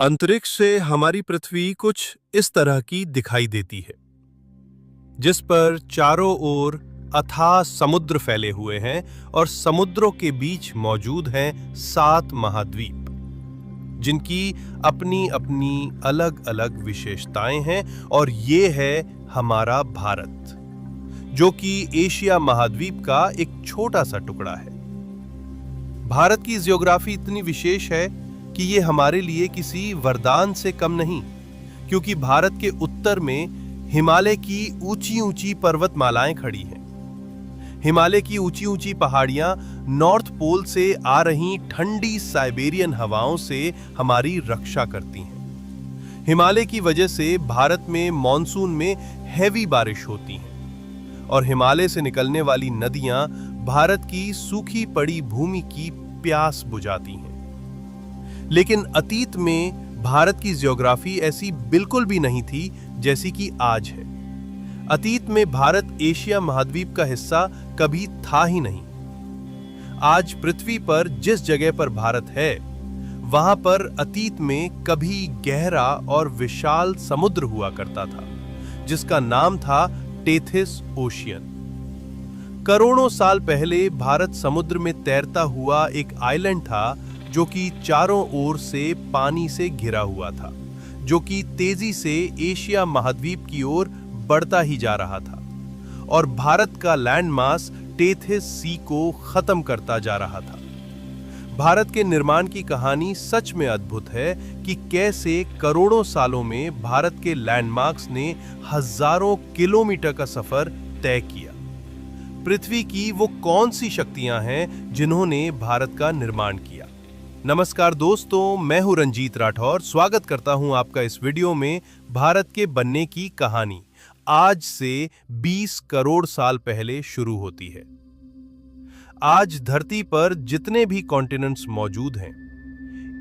अंतरिक्ष से हमारी पृथ्वी कुछ इस तरह की दिखाई देती है, जिस पर चारों ओर अथाह समुद्र फैले हुए हैं और समुद्रों के बीच मौजूद हैं 7 महाद्वीप, जिनकी अपनी अपनी अलग अलग विशेषताएं हैं। और ये है हमारा भारत, जो कि एशिया महाद्वीप का एक छोटा सा टुकड़ा है। भारत की ज्योग्राफी इतनी विशेष है कि ये हमारे लिए किसी वरदान से कम नहीं, क्योंकि भारत के उत्तर में हिमालय की ऊंची ऊंची पर्वतमालाएं खड़ी हैं। हिमालय की ऊंची ऊंची पहाड़ियां नॉर्थ पोल से आ रही ठंडी साइबेरियन हवाओं से हमारी रक्षा करती हैं। हिमालय की वजह से भारत में मॉनसून में हैवी बारिश होती है और हिमालय से निकलने वाली नदियां भारत की सूखी पड़ी भूमि की प्यास बुझाती हैं। लेकिन अतीत में भारत की ज्योग्राफी ऐसी बिल्कुल भी नहीं थी जैसी कि आज है। अतीत में भारत एशिया महाद्वीप का हिस्सा कभी था ही नहीं। आज पृथ्वी पर जिस जगह पर भारत है, वहां पर अतीत में कभी गहरा और विशाल समुद्र हुआ करता था, जिसका नाम था टेथिस ओशियन। करोड़ों साल पहले भारत समुद्र में तैरता हुआ एक आइलैंड था, जो कि चारों ओर से पानी से घिरा हुआ था, जो कि तेजी से एशिया महाद्वीप की ओर बढ़ता ही जा रहा था और भारत का लैंडमास टेथिस सी को खत्म करता जा रहा था। भारत के निर्माण की कहानी सच में अद्भुत है कि कैसे करोड़ों सालों में भारत के लैंडमार्क्स ने हजारों किलोमीटर का सफर तय किया। पृथ्वी की वो कौन सी शक्तियां हैं जिन्होंने भारत का निर्माण किया। नमस्कार दोस्तों, मैं हूं रंजीत राठौर। स्वागत करता हूं आपका इस वीडियो में। भारत के बनने की कहानी आज से 20 करोड़ साल पहले शुरू होती है। आज धरती पर जितने भी कॉन्टिनेंट्स मौजूद हैं,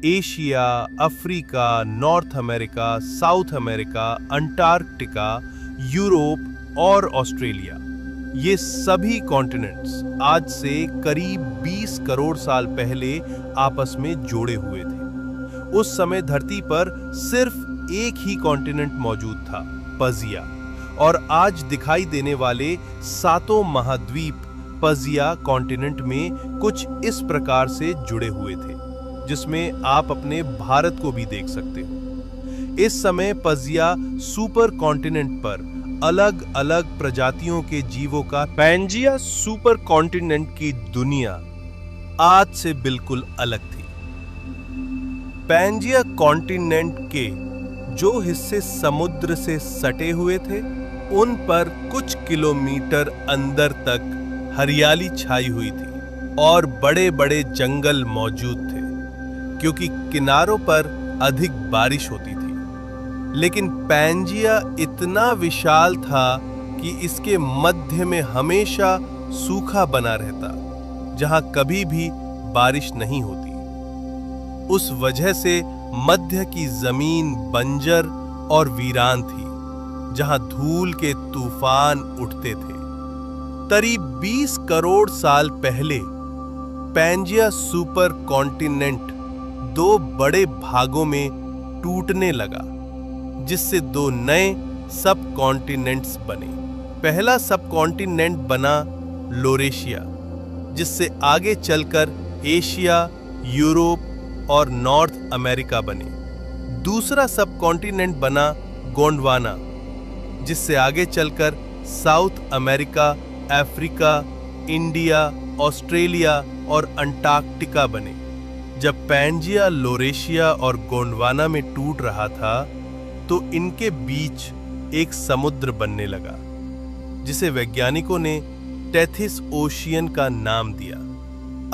Asia, Africa, north America, south America, Antarctica, Europe और ऑस्ट्रेलिया, ये सभी कॉन्टिनेंट्स आज से करीब 20 करोड़ साल पहले आपस में जुड़े हुए थे। उस समय धरती पर सिर्फ एक ही कॉन्टिनेंट मौजूद था, पजिया, और आज दिखाई देने वाले 7 महाद्वीप पजिया कॉन्टिनेंट में कुछ इस प्रकार से जुड़े हुए थे, जिसमें आप अपने भारत को भी देख सकते हो। इस समय पजिया सुपर कॉन्टिनेंट पर अलग अलग प्रजातियों के जीवों का पैंजिया सुपर कॉन्टिनेंट की दुनिया आज से बिल्कुल अलग थी। पैंजिया कॉन्टिनेंट के जो हिस्से समुद्र से सटे हुए थे, उन पर कुछ किलोमीटर अंदर तक हरियाली छाई हुई थी और बड़े बड़े जंगल मौजूद थे, क्योंकि किनारों पर अधिक बारिश होती थी। लेकिन पैंजिया इतना विशाल था कि इसके मध्य में हमेशा सूखा बना रहता, जहां कभी भी बारिश नहीं होती। उस वजह से मध्य की जमीन बंजर और वीरान थी, जहां धूल के तूफान उठते थे। करीब 20 करोड़ साल पहले पैंजिया सुपर कॉन्टिनेंट 2 बड़े भागों में टूटने लगा, जिससे 2 नए सब कॉन्टिनेंट्स बने। पहला सब कॉन्टिनेंट बना लोरेशिया, जिससे आगे चलकर एशिया, यूरोप और नॉर्थ अमेरिका बने। दूसरा सब कॉन्टिनेंट बना गोंडवाना, जिससे आगे चलकर south America, Africa, India, Australia और अंटार्कटिका बने। जब पैंजिया लोरेशिया और गोंडवाना में टूट रहा था, तो इनके बीच एक समुद्र बनने लगा, जिसे वैज्ञानिकों ने टेथिस ओशियन का नाम दिया।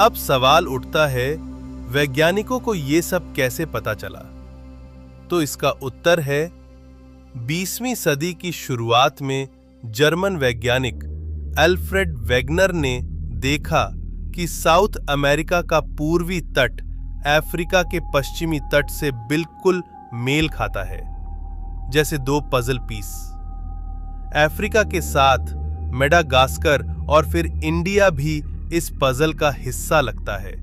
अब सवाल उठता है, वैज्ञानिकों को ये सब कैसे पता चला? तो इसका उत्तर है, 20वीं सदी की शुरुआत में जर्मन वैज्ञानिक अल्फ्रेड वेगनर ने देखा कि साउथ अमेरिका का पूर्वी तट अफ्रीका के पश्चिमी तट से बिल्कुल मेल खाता है, जैसे 2 पजल पीस। अफ्रीका के साथ मेडागास्कर और फिर इंडिया भी इस पजल का हिस्सा लगता है।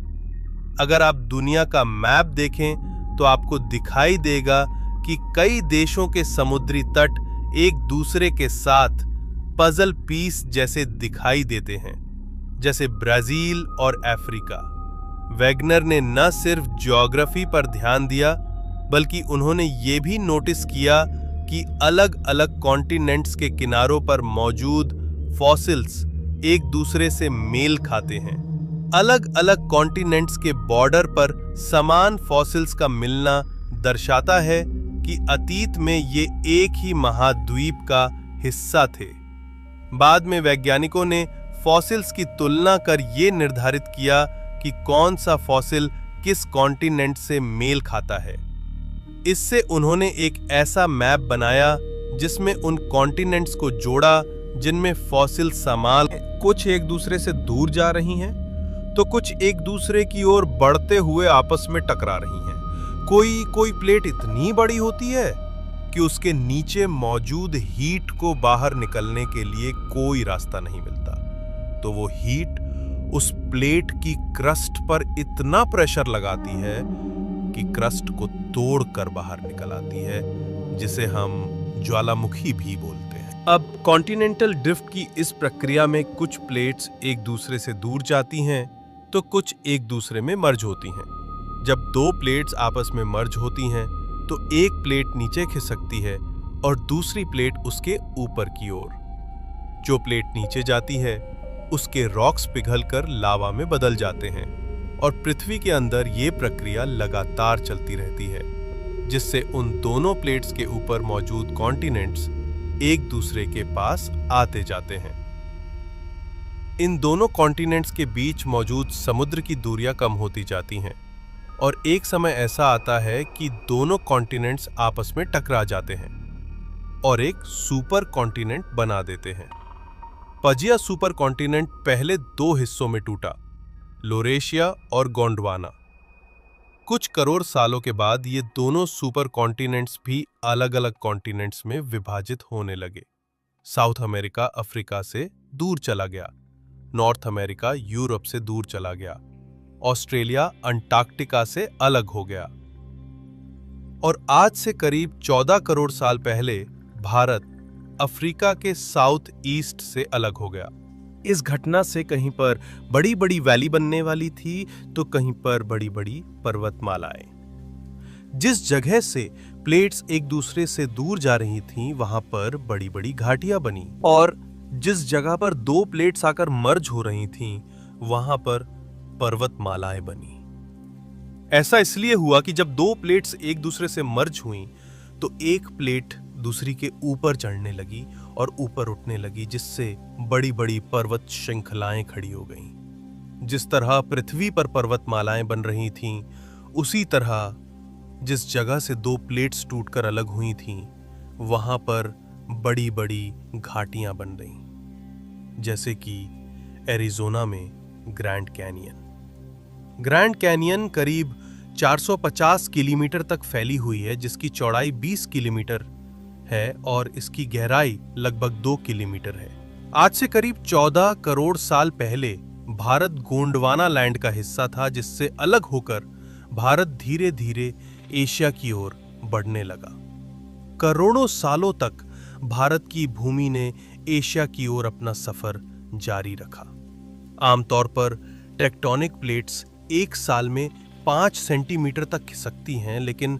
अगर आप दुनिया का मैप देखें तो आपको दिखाई देगा कि कई देशों के समुद्री तट एक दूसरे के साथ पजल पीस जैसे दिखाई देते हैं, जैसे ब्राजील और अफ्रीका। वैगनर ने न सिर्फ ज्योग्राफी पर ध्यान दिया, बल्कि उन्होंने ये भी नोटिस किया कि अलग अलग कॉन्टिनेंट्स के किनारों पर मौजूद फॉसिल्स एक दूसरे से मेल खाते हैं। अलग अलग कॉन्टिनेंट्स के बॉर्डर पर समान फॉसिल्स का मिलना दर्शाता है कि अतीत में ये एक ही महाद्वीप का हिस्सा थे। बाद में वैज्ञानिकों ने फॉसिल्स की तुलना कर ये निर्धारित किया कि कौन सा फॉसिल किस कॉन्टिनेंट से मेल खाता है। इससे उन्होंने एक ऐसा मैप बनाया जिसमें उन कॉन्टिनेंट्स को जोड़ा जिनमें फॉसिल समान, कुछ एक दूसरे से दूर जा रही हैं तो कुछ एक दूसरे की ओर बढ़ते हुए आपस में टकरा रही हैं। कोई प्लेट इतनी बड़ी होती है कि उसके नीचे मौजूद हीट को बाहर निकलने के लिए कोई रास्ता नहीं मिलता, तो वो हीट उस प्लेट की क्रस्ट पर इतना प्रेशर लगाती है कि क्रस्ट को तोड़कर बाहर निकल आती है, जिसे हम ज्वालामुखी भी बोलते हैं। अब कॉन्टिनेंटल ड्रिफ्ट की इस प्रक्रिया में कुछ प्लेट्स एक दूसरे से दूर जाती हैं तो कुछ एक दूसरे में मर्ज होती हैं। जब दो प्लेट्स आपस में मर्ज होती हैं तो एक प्लेट नीचे खिसकती है और दूसरी प्लेट उसके ऊपर की ओर। जो प्लेट नीचे जाती है उसके रॉक्स पिघलकर लावा में बदल जाते हैं और पृथ्वी के अंदर ये प्रक्रिया लगातार चलती रहती है, जिससे उन दोनों प्लेट्स के ऊपर मौजूद कॉन्टिनेंट्स एक दूसरे के पास आते जाते हैं। इन दोनों कॉन्टिनेंट्स के बीच मौजूद समुद्र की दूरियां कम होती जाती हैं और एक समय ऐसा आता है कि दोनों कॉन्टिनेंट्स आपस में टकरा जाते हैं और एक सुपर कॉन्टिनेंट बना देते हैं। पजिया सुपर कॉन्टिनेंट पहले दो हिस्सों में टूटा, लोरेशिया और गोंडवाना। कुछ करोड़ सालों के बाद ये दोनों सुपर कॉन्टिनेंट्स भी अलग अलग कॉन्टिनेंट्स में विभाजित होने लगे। साउथ अमेरिका अफ्रीका से दूर चला गया, नॉर्थ अमेरिका यूरोप से दूर चला गया, ऑस्ट्रेलिया अंटार्कटिका से अलग हो गया और आज से करीब 14 करोड़ साल पहले भारत अफ्रीका के साउथ ईस्ट से अलग हो गया। इस घटना से कहीं पर बड़ी बड़ी वैली बनने वाली थी तो कहीं पर बड़ी बड़ी पर्वतमालाएं। जिस जगह से प्लेट्स एक दूसरे से दूर जा रही थीं, वहां पर बड़ी बड़ी घाटियां बनी और जिस जगह पर दो प्लेट्स आकर मर्ज हो रही थीं, वहां पर पर्वतमालाएं बनी। ऐसा इसलिए हुआ कि जब दो प्लेट्स एक दूसरे से मर्ज हुईं, तो एक प्लेट दूसरी के ऊपर चढ़ने लगी और ऊपर उठने लगी, जिससे बड़ी बड़ी पर्वत श्रृंखलाएं खड़ी हो गईं। जिस तरह पृथ्वी पर पर्वतमालाएं बन रही थीं, उसी तरह जिस जगह से दो प्लेट्स टूटकर अलग हुई थीं, वहां पर बड़ी बड़ी घाटियां बन गईं, जैसे कि एरिज़ोना में ग्रैंड कैनियन। ग्रैंड कैनियन करीब 450 किलोमीटर तक फैली हुई है, जिसकी चौड़ाई 20 किलोमीटर है और इसकी गहराई लगभग 2 किलोमीटर है। आज से करीब 14 करोड़ साल पहले भारत गोंडवाना लैंड का हिस्सा था, जिससे अलग होकर भारत धीरे धीरे एशिया की ओर बढ़ने लगा। करोड़ों सालों तक भारत की भूमि ने एशिया की ओर अपना सफर जारी रखा। आमतौर पर टेक्टोनिक प्लेट्स एक साल में 5 सेंटीमीटर तक खिसकती हैं, लेकिन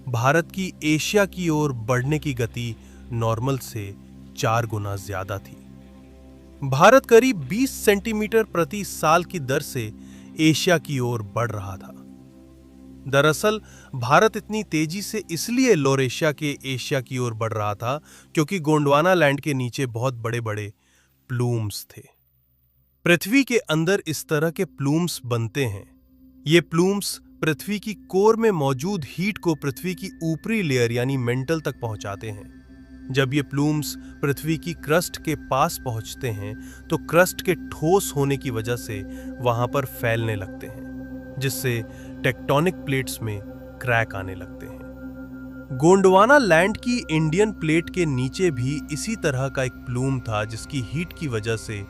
भारत की एशिया की ओर बढ़ने की गति नॉर्मल से 4 गुना ज्यादा थी। भारत करीब 20 सेंटीमीटर प्रति साल की दर से एशिया की ओर बढ़ रहा था। दरअसल भारत इतनी तेजी से इसलिए लोरेशिया के एशिया की ओर बढ़ रहा था क्योंकि गोंडवाना लैंड के नीचे बहुत बड़े बड़े प्लूम्स थे। पृथ्वी के अंदर इस तरह के प्लूम्स बनते हैं। ये प्लूम्स पृथ्वी की कोर में मौजूद हीट को पृथ्वी की ऊपरी लेयर यानी मेंटल तक पहुंचाते हैं। जब ये प्लूम्स पृथ्वी की क्रस्ट के पास पहुंचते हैं तो क्रस्ट के ठोस होने की वजह से वहां पर फैलने लगते हैं, जिससे टेक्टोनिक प्लेट्स में क्रैक आने लगते हैं। गोंडवाना लैंड की इंडियन प्लेट के नीचे भी इसी तरह का एक प्लूम था, जिसकी हीट की वजह से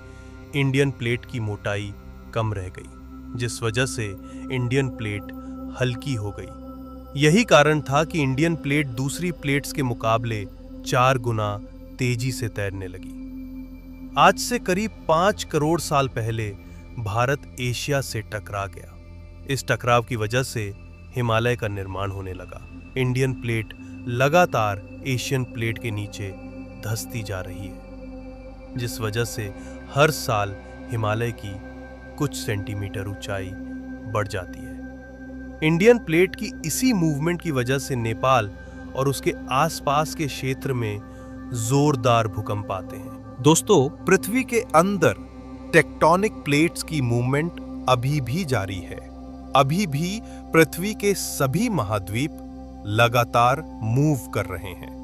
इंडियन प्लेट की मोटाई कम रह गई, जिस वजह से इंडियन प्लेट हल्की हो गई। यही कारण था कि इंडियन प्लेट दूसरी प्लेट्स के मुकाबले 4 गुना तेजी से तैरने लगी। आज से करीब 5 करोड़ साल पहले भारत एशिया से टकरा गया। इस टकराव की वजह से हिमालय का निर्माण होने लगा। इंडियन प्लेट लगातार एशियन प्लेट के नीचे धंसती जा रही है, जिस वजह से हर साल हिमालय की कुछ सेंटीमीटर ऊंचाई बढ़ जाती है। इंडियन प्लेट की इसी मूवमेंट की वजह से नेपाल और उसके आसपास के क्षेत्र में जोरदार भूकंप आते हैं। दोस्तों, पृथ्वी के अंदर टेक्टोनिक प्लेट्स की मूवमेंट अभी भी जारी है। अभी भी पृथ्वी के सभी महाद्वीप लगातार मूव कर रहे हैं।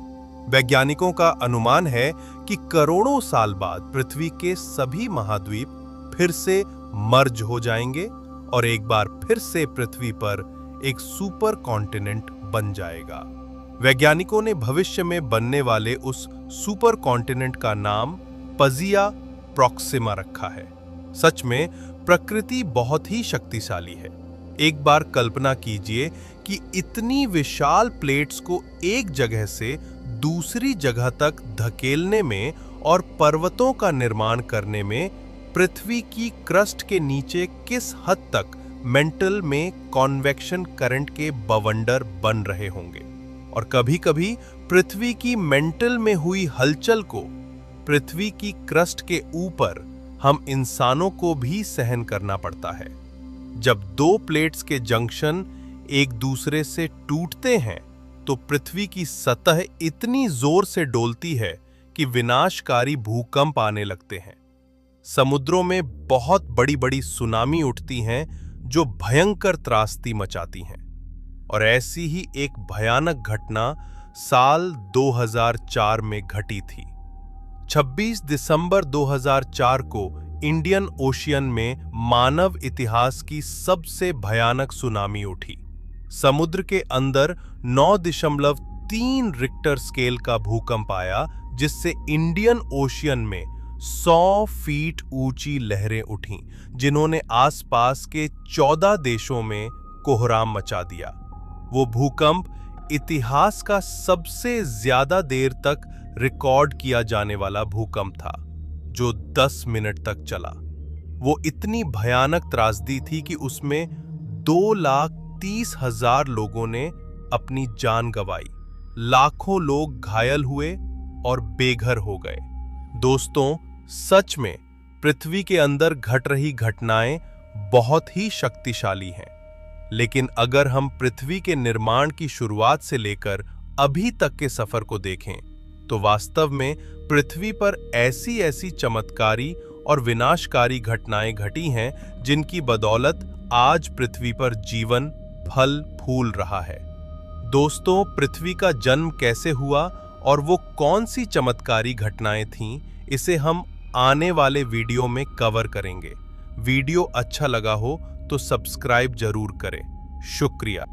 वैज्ञानिकों का अनुमान है कि करोड़ों साल बाद पृथ्वी के सभी महाद्वीप फिर से मर्ज हो जाएंगे और एक बार फिर से पृथ्वी पर एक सुपर कॉन्टिनेंट बन जाएगा। वैज्ञानिकों ने भविष्य में बनने वाले उस सुपर कॉन्टिनेंट का नाम पजिया प्रॉक्सिमा रखा है। सच में प्रकृति बहुत ही शक्तिशाली है। एक बार कल्पना कीजिए कि इतनी विशाल प्लेट्स को एक जगह से दूसरी जगह तक धकेलने में और पर्वतों का निर्माण करने में पृथ्वी की क्रस्ट के नीचे किस हद तक मेंटल में कॉन्वेक्शन करंट के बवंडर बन रहे होंगे। और कभी-कभी पृथ्वी की मेंटल में हुई हलचल को पृथ्वी की क्रस्ट के ऊपर हम इंसानों को भी सहन करना पड़ता है। जब 2 प्लेट्स के जंक्शन एक दूसरे से टूटते हैं तो पृथ्वी की सतह इतनी जोर से डोलती है कि विनाशकारी भूकंप आने लगते हैं। समुद्रों में बहुत बड़ी-बड़ी सुनामी उठती हैं जो भयंकर त्रासदी मचाती हैं। और ऐसी ही एक भयानक घटना साल 2004 में घटी थी। 26 दिसंबर 2004 को इंडियन ओशियन में मानव इतिहास की सबसे भयानक सुनामी उठी। समुद्र के अंदर 9.3 रिक्टर स्केल का भूकंप आया, जिससे इंडियन ओशियन में 100 फीट ऊंची लहरें उठीं, जिन्होंने आसपास के 14 देशों में कोहराम मचा दिया। वो भूकंप इतिहास का सबसे ज्यादा देर तक रिकॉर्ड किया जाने वाला भूकंप था, जो 10 मिनट तक चला। वो इतनी भयानक त्रासदी थी कि उसमें 2,30,000 लोगों ने अपनी जान गंवाई, लाखों लोग घायल हुए और बेघर हो गए। दोस्तों, सच में पृथ्वी के अंदर घट रही घटनाएं बहुत ही शक्तिशाली हैं। लेकिन अगर हम पृथ्वी के निर्माण की शुरुआत से लेकर अभी तक के सफर को देखें, तो वास्तव में पृथ्वी पर ऐसी ऐसी चमत्कारी और विनाशकारी घटनाएं घटी हैं, जिनकी बदौलत आज पृथ्वी पर जीवन फल फूल रहा है। दोस्तों, पृथ्वी का जन्म कैसे हुआ और वो कौन सी चमत्कारी घटनाएं थीं, इसे हम आने वाले वीडियो में कवर करेंगे। वीडियो अच्छा लगा हो तो सब्सक्राइब जरूर करें। शुक्रिया।